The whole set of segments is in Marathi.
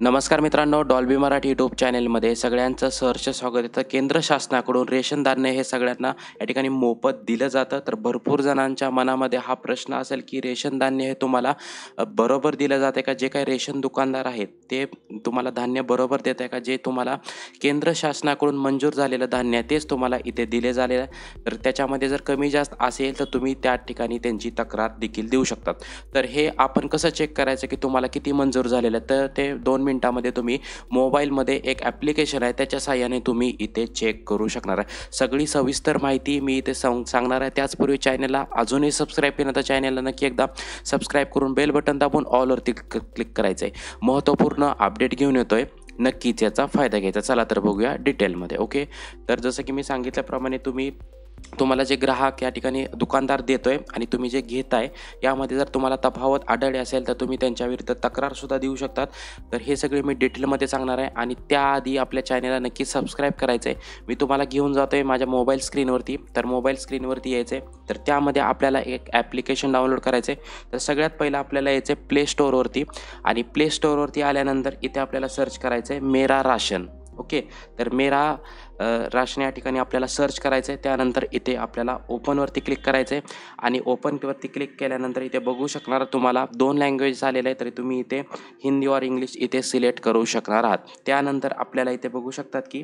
नमस्कार मित्रांनो, डॉल्बी मराठी यूट्यूब चॅनेलमध्ये सगळ्यांचं सहर्ष स्वागत आहे. तर केंद्र शासनाकडून रेशन धान्य हे सगळ्यांना या ठिकाणी मोफत दिलं जातं. तर भरपूर जणांच्या मनामध्ये हा प्रश्न असेल, की रेशन धान्य हे तुम्हाला बरोबर दिलं जातं का? जे काही रेशन दुकानदार आहेत, ते तुम्हाला धान्य बरोबर देत आहे का? जे तुम्हाला केंद्र शासनाकडून मंजूर झालेलं धान्य आहे, तेच तुम्हाला इथे दिले झालेलं आहे. तर त्याच्यामध्ये जर कमी जास्त असेल, तर तुम्ही त्या ठिकाणी त्यांची तक्रार देखील देऊ शकतात. तर हे आपण कसं चेक करायचं, की तुम्हाला किती मंजूर झालेलं आहे? तर ते 2 मिनिटामध्ये तुम्ही मोबाईलमध्ये एक ॲप्लिकेशन आहे, त्याच्या साहाय्याने तुम्ही इथे चेक करू शकणार आहे. सगळी सविस्तर माहिती मी इथे सांगणार आहे. त्याचपूर्वी चॅनलला अजूनही सबस्क्राईब केलं तर चॅनलला नक्की एकदा सबस्क्राईब करून बेल बटन दाबून ऑलवरती क्लिक करायचं आहे. महत्त्वपूर्ण अपडेट घेऊन येतोय, नक्कीच याचा फायदा घ्यायचा. चला तर बघूया डिटेलमध्ये. ओके, तर जसं की मी सांगितल्याप्रमाणे तुम्हाला जे ग्राहक या ठिकाणी दुकानदार देतोय आणि तुम्ही जे घेताय, यामध्ये जर तुम्हाला तफावत आढळली असेल तर तुम्ही त्यांच्याविरुद्ध तक्रारसुद्धा देऊ शकतात. तर हे सगळे मी डिटेलमध्ये सांगणार आहे आणि त्याआधी आपल्या चॅनलला नक्की सबस्क्राईब करायचं आहे. मी तुम्हाला घेऊन जातो आहे माझ्या मोबाईल स्क्रीनवरती. तर मोबाईल स्क्रीनवरती यायचं आहे. तर त्यामध्ये आपल्याला एक ॲप्लिकेशन डाउनलोड करायचं आहे. तर सगळ्यात पहिलं आपल्याला यायचं आहे प्ले स्टोअरवरती आणि प्ले स्टोअरवरती आल्यानंतर इथे आपल्याला सर्च करायचं आहे मेरा राशन. ओके, तर मेरा राशन या ठिकाणी आपल्याला सर्च करायचं आहे. त्यानंतर इथे आपल्याला ओपनवरती क्लिक करायचं आहे आणि ओपनवरती क्लिक केल्यानंतर इथे बघू शकणार तुम्हाला 2 लँग्वेज आलेले आहे. तरी तुम्ही इथे हिंदी और इंग्लिश इथे सिलेक्ट करू शकणार आहात. त्यानंतर आपल्याला इथे बघू शकतात की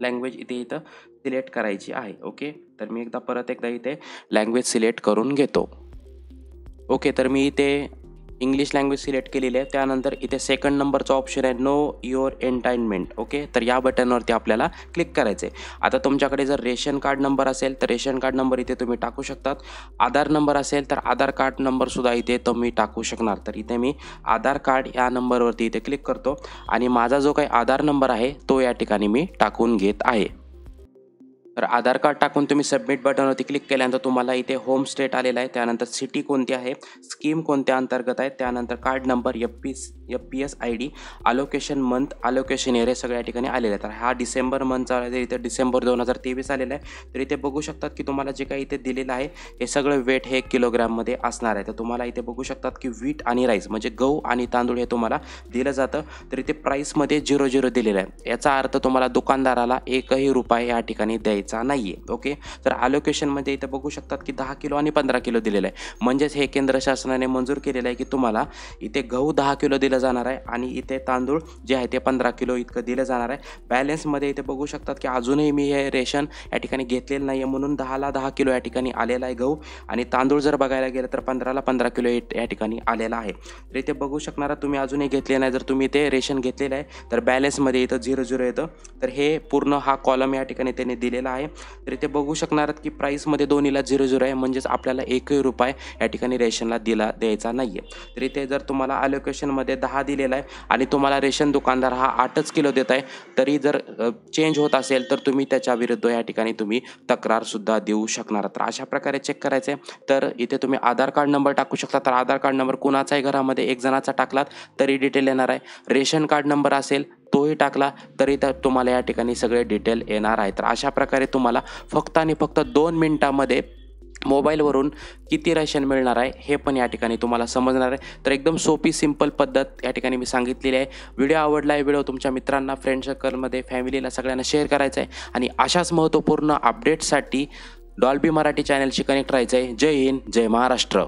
लँग्वेज इथं सिलेक्ट करायची आहे. ओके, तर मी परत एकदा इथे लँग्वेज सिलेक्ट करून घेतो. ओके, तर मी इथे इंग्लिश लँग्वेज सिलेक्ट केलेली आहे. त्यानंतर इथे सेकंड नंबरचा ऑप्शन आहे नो युअर एंटाइनमेंट. ओके, तर या बटनवरती आपल्याला क्लिक करायचं आहे. आता तुमच्याकडे जर रेशन कार्ड नंबर असेल तर रेशन कार्ड नंबर इथे तुम्ही टाकू शकतात. आधार नंबर असेल तर आधार कार्ड नंबरसुद्धा इथे तुम्ही टाकू शकणार. तर इथे मी आधार कार्ड या नंबरवरती इथे क्लिक करतो आणि माझा जो काही आधार नंबर आहे तो या ठिकाणी मी टाकून घेत आहे. तर आधार कार्ड टाकून तुम्ही सबमिट बटनवरती क्लिक केल्यानंतर तुम्हाला इथे होम स्टेट आलेला आहे. त्यानंतर सिटी कोणती आहे, स्कीम कोणत्या अंतर्गत आहे, त्यानंतर card number, F-P-S ID, allocation month, allocation area सगळ्या ठिकाणी आलेलं आहे. तर हा डिसेंबर मंथचा आहे, इथे डिसेंबर 2023 आलेला आहे. तर इथे बघू शकतात की तुम्हाला जे काही इथे दिलेलं आहे हे सगळं वेट हे किलोग्राममध्ये असणार आहे. तर तुम्हाला इथे बघू शकतात की व्हीट आणि राईस म्हणजे गहू आणि तांदूळ हे तुम्हाला दिलं जातं. तर इथे प्राईसमध्ये 0 दिलेलं आहे. याचा अर्थ तुम्हाला दुकानदाराला एकही रुपये या ठिकाणी द्यायचा नाही आहे. ओके, तर अलोकेशनमध्ये इथे बघू शकतात की 10 किलो आणि 15 किलो दिलेलं आहे. म्हणजेच हे केंद्र शासनाने मंजूर केलेलं आहे की तुम्हाला इथे गहू 10 किलो दिलं जाणार आहे आणि इथे तांदूळ जे आहे ते 15 किलो इतकं दिलं जाणार आहे. बॅलन्समध्ये इथे बघू शकतात की अजूनही मी हे रेशन या ठिकाणी घेतलेलं नाही आहे, म्हणून 10ला 10 किलो या ठिकाणी आलेला आहे गहू आणि तांदूळ जर बघायला गेलं तर 15ला 15 किलो या ठिकाणी आलेला आहे. तर इथे बघू शकणार तुम्ही अजूनही घेतले नाही. जर तुम्ही ते रेशन घेतलेलं आहे तर बॅलन्समध्ये इथं 0 येतं. तर हे पूर्ण हा कॉलम या ठिकाणी त्यांनी दिलेला आहे. तर इथे बघू शकणार की प्राईसमध्ये दोन्हीला 0 आहे, म्हणजेच आपल्याला एकही रुपये या ठिकाणी रेशनला द्यायचा नाही आहे. तर इथे जर तुम्हाला अलोकेशनमध्ये 10 दिलेला आहे आणि तुम्हाला रेशन दुकानदार हा 8च किलो देत आहे, तरी जर चेंज होत असेल तर तुम्ही त्याच्याविरुद्ध या ठिकाणी तुम्ही तक्रारसुद्धा देऊ शकणार. तर अशा प्रकारे चेक करायचं आहे. तर इथे तुम्ही आधार कार्ड नंबर टाकू शकता. तर आधार कार्ड नंबर कुणाचाही घरामध्ये एक जणाचा टाकलात तरी डिटेल येणार आहे. रेशन कार्ड नंबर असेल तोही टाकला तरी तर तुम्हाला या ठिकाणी सगळे डिटेल येणार आहे. तर अशा प्रकारे तुम्हाला फक्त आणि फक्त 2 मिनिटामध्ये मोबाईलवरून किती रेशन मिळणार आहे हे पण या ठिकाणी तुम्हाला समजणार आहे. तर एकदम सोपी सिंपल पद्धत या ठिकाणी मी सांगितलेली आहे. व्हिडिओ आवडला आहे, व्हिडिओ तुमच्या मित्रांना, फ्रेंड सर्कलमध्ये, फॅमिलीला सगळ्यांना शेअर करायचा आहे आणि अशाच महत्त्वपूर्ण अपडेट्ससाठी डॉल्बी मराठी चॅनलशी कनेक्ट राहायचं आहे. जय हिंद, जय महाराष्ट्र.